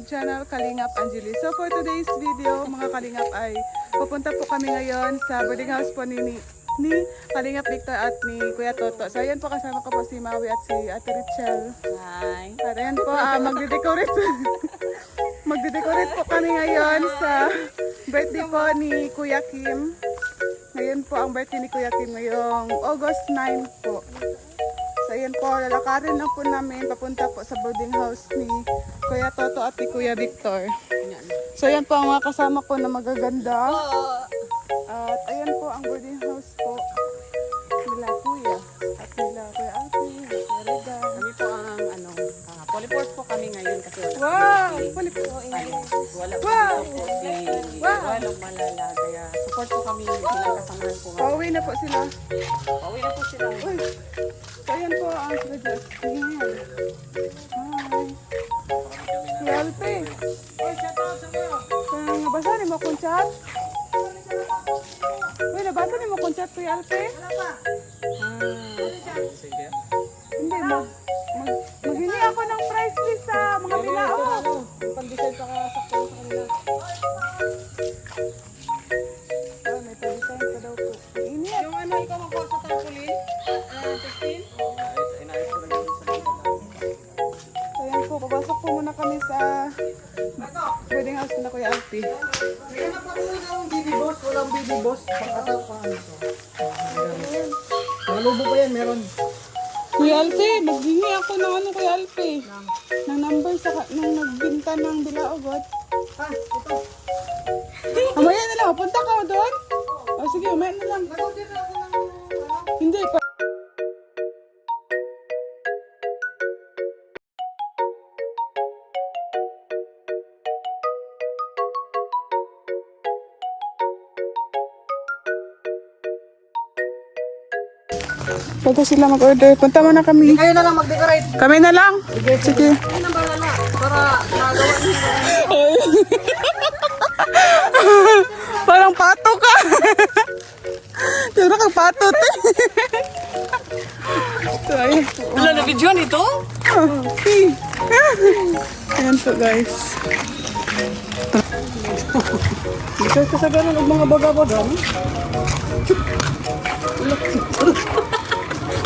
YouTube channel, Kalingap Angeli. So for today's video, mga Kalingap, ay pupunta po kami ngayon sa boarding house po ni Kalingap Victor at ni Kuya Toto. So ayan po, kasama ko po si Maui at si Ate Richel. Hi. At ayan po, magde-decorate. Magde-decorate po kami ngayon sa birthday po ni Kuya Kim. Ngayon po ang birthday ni Kuya Kim ngayong August 9 po. So ayan po, lalakarin lang po namin papunta po sa boarding house ni Kuya Toto at ni Kuya Victor. So ayan po ang mga kasama ko na magaganda. At ayan po ang boarding house po nila Kuya at nila Kuya Alfie, Kuya Reda. Kami po ang polyport po kami ngayon kasi wala Wow! po Pali po. wala po Wow! dito po si Wow! Walong Malala. Kaya support po kami bilang kasamahan po. Pauwi na po sila. Pauwi na po sila. Uy! So ayan po ang sila Justin. Hi! Kuya Alfie. Nabasa ni mo kung chat? Uy, nabasa ni mo kung chat, Kuya Alfie? Hindi, maghingi ako ng price list sa mga bilao. Pag-decide pa sakto sa kanila. Oh, may pag-design pa daw po. Init. Yung ikaw magkuha sa tarpaulin? 15? So yan po, papasok po muna kami sa wedding house na Kuya Alfie. Kaya pa po ng baby boss, walang baby boss. Pagkasal pa ano to. Malubo pa yan, meron. Kuya Alfie, maghingi ako ng Kuya Alfie. Ng number sa nang nagbinta ng bilaogot. Ha, ito. Mamaya na lang, punta ka doon? O sige, mamaya na lang. Nag-order na ako ng ano. Hindi pa. Pagka sila mag-order, punta muna kami. Kayo na lang mag-decorate. Kami na lang. Sige. Ayun ang balala. Para nagawa niyo. Parang pato ka. Tira kang pato, te. So, ayun po. Wala na video nito? Okay. Ayan po, guys. Ito sa ganun ng mga baga-baga.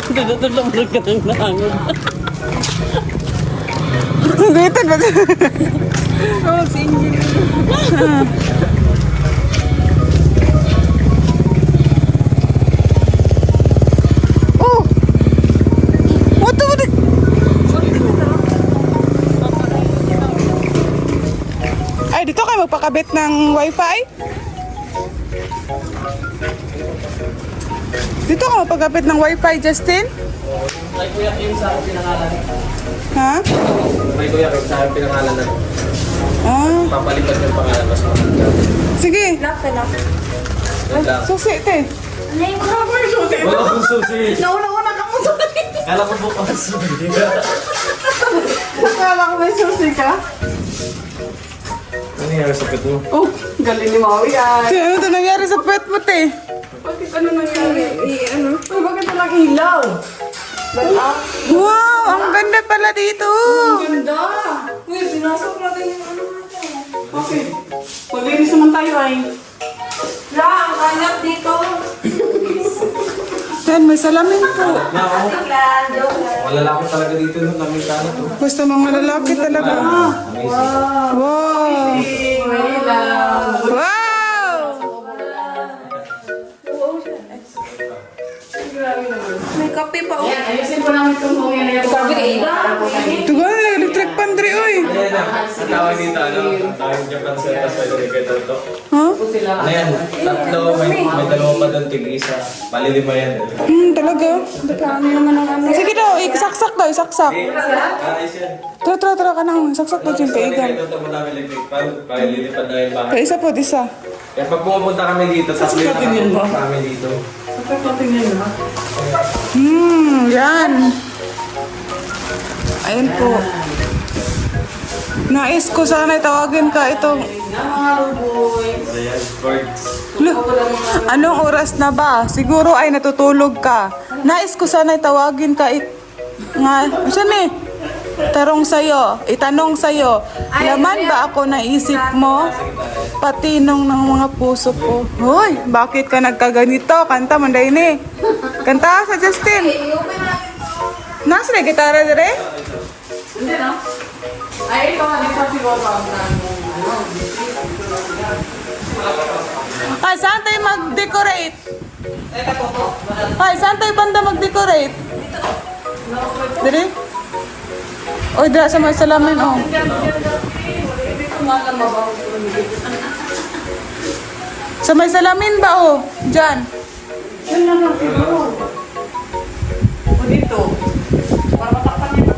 Dudutod lang mo ka ng nangon. Gaitan ba? Oh, si Ingrid. Oh! What the? Ay, dito kayo magpakabit ng wifi? Dito ka magpakabit ng wifi, Justin? May Kuya Kim sa akin pinangalan. Ha? May Kuya Kim sa akin pinangalan na. Ah, Papalipat yung pangalan. Mas maganda. sige. Wait lang. Susi, te. Wala akong susi. Nauna-una ka mo sa Kala ko bukas. Akala ko may susi ka. Ano nangyari sa pet mo? Oh, galing ni Maui ay. Ano ito nangyari sa pet mo, te? Bakit ano nangyari? Ano? Uy, bakit walang ilaw? Wow, ang ganda pala dito. Ganda! Uy, sinasok natin yung ano natin. Okay. Paglinis naman tayo ay. Ang hanap dito. Yan, may salamin po. Na ako. Wala lang ako talaga dito nung kami kano to. Basta mga lalaki talaga. Amazing. Wow! May ilaw. Wow! May kape pa. Yan, ayusin po namin itong kung yan. Sabi ka, Tuga na, electric pantry, oy. Ayan na. Ang tawag dito, ano? Ang tawag Japan Center sa ito ni Kuya Toto. Ha? Ano yan? Tatlo, may dalawa pa doon tig-isa. Palilima yan. Talaga? Sige daw, isaksak daw, isaksak. Ayos yan. Tara ka na, isaksak daw yung Gusto ni Kuya kaigan. Toto madami electric pan. Kaya lilipad na yung bahay. Kaya isa po, isa. Kaya pag pumupunta kami dito, tatlo yung kami dito. Yan. Ayan po. Nais ko sana tawagin ka itong... Ayan, birds. Anong oras na ba? Siguro ay natutulog ka. Nais ko sana tawagin ka nga... Saan eh? Itanong sa'yo, laman ba ako naisip mo? Pati nung ng mga puso ko. Hoy, bakit ka nagkaganito? Kanta mo ni. Kanta sa Justin. Nasa na gitara dire? Hindi, no? Ay, ito nga dito siguro ang Ay, saan tayo mag-decorate? Ay, saan tayo banda mag-decorate? Dire? Oy, dira sa may salamin, oh. Sa may salamin ba, oh? Diyan. Yan na lang siguro. O dito. Para matakpan niya.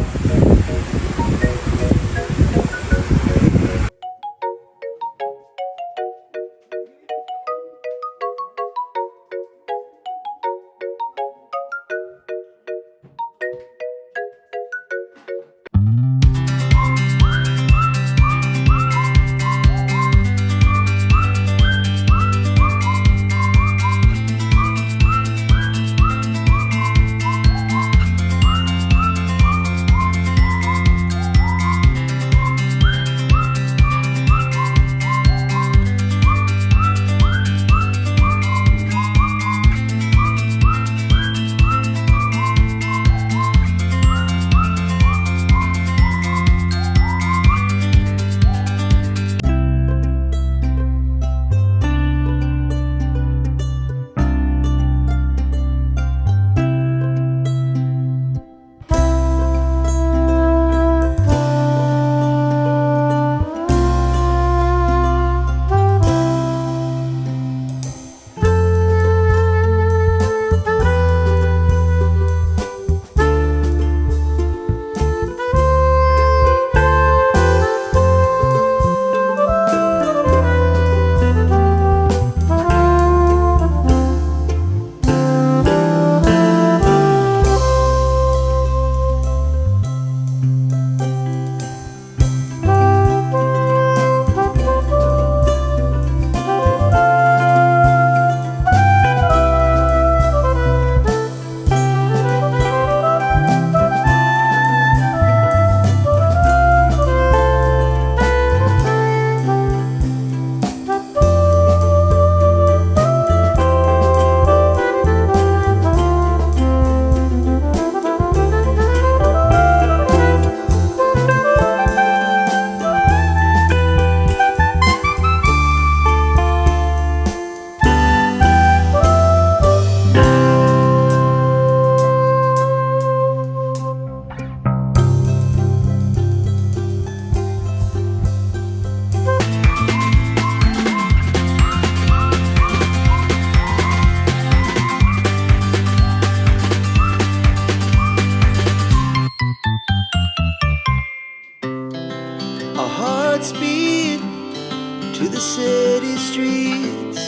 to the city streets,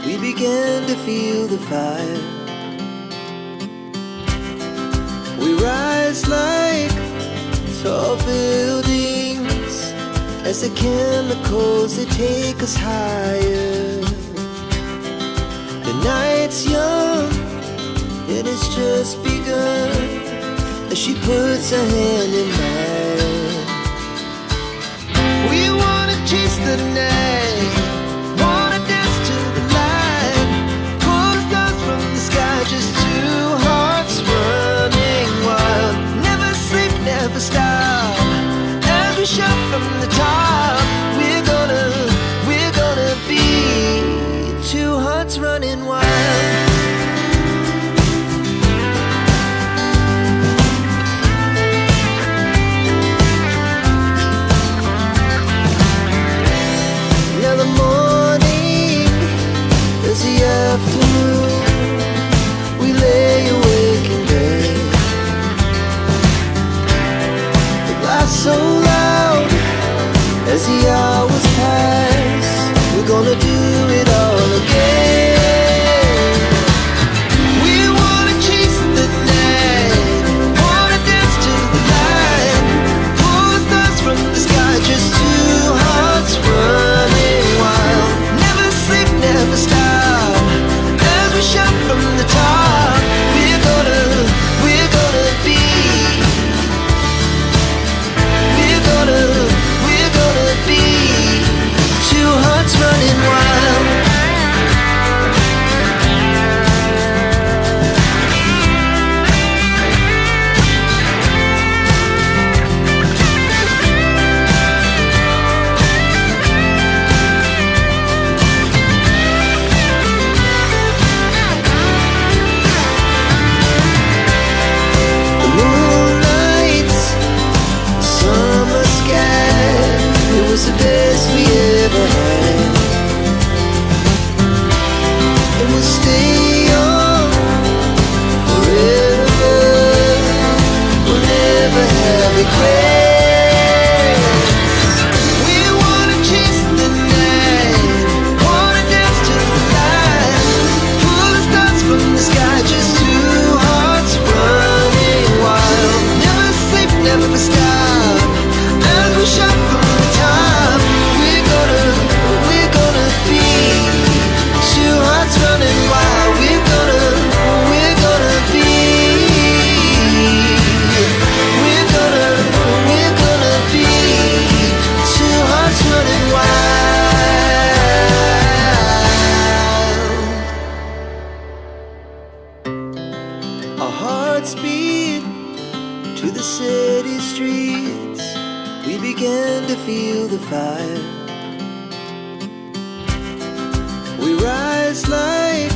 we began to feel the fire. We rise like tall buildings as the chemicals they take us higher. The night's young and it's just begun as she puts her hand in mine. We wanna chase the night, wanna dance to the light, pull the stars from the sky, just two hearts running wild. Never sleep, never stop, as we shout from the top. We're gonna be two hearts running wild. Now the morning is the afternoon. We our hearts beat to the city streets. We began to feel the fire. We rise like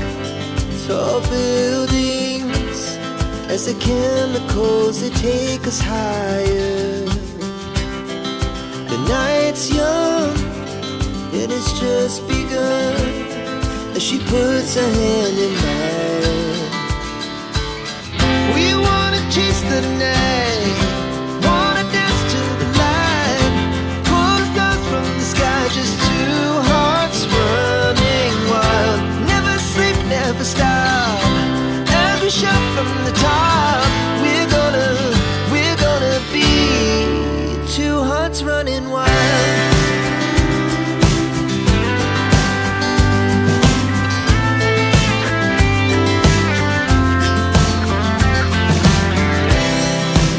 tall buildings as the chemicals they take us higher. The night's young, it has just begun as she puts her hand in mine. We wanna chase the night, wanna dance to the light, pull the stars from the sky, just two hearts running wild. Never sleep, never stop, as we shout from the top. We're gonna be two hearts running wild.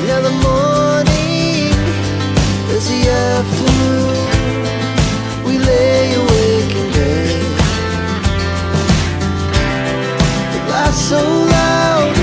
Now the morning is the afternoon. We lay awake in bed. The laughs so loud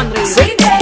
genre.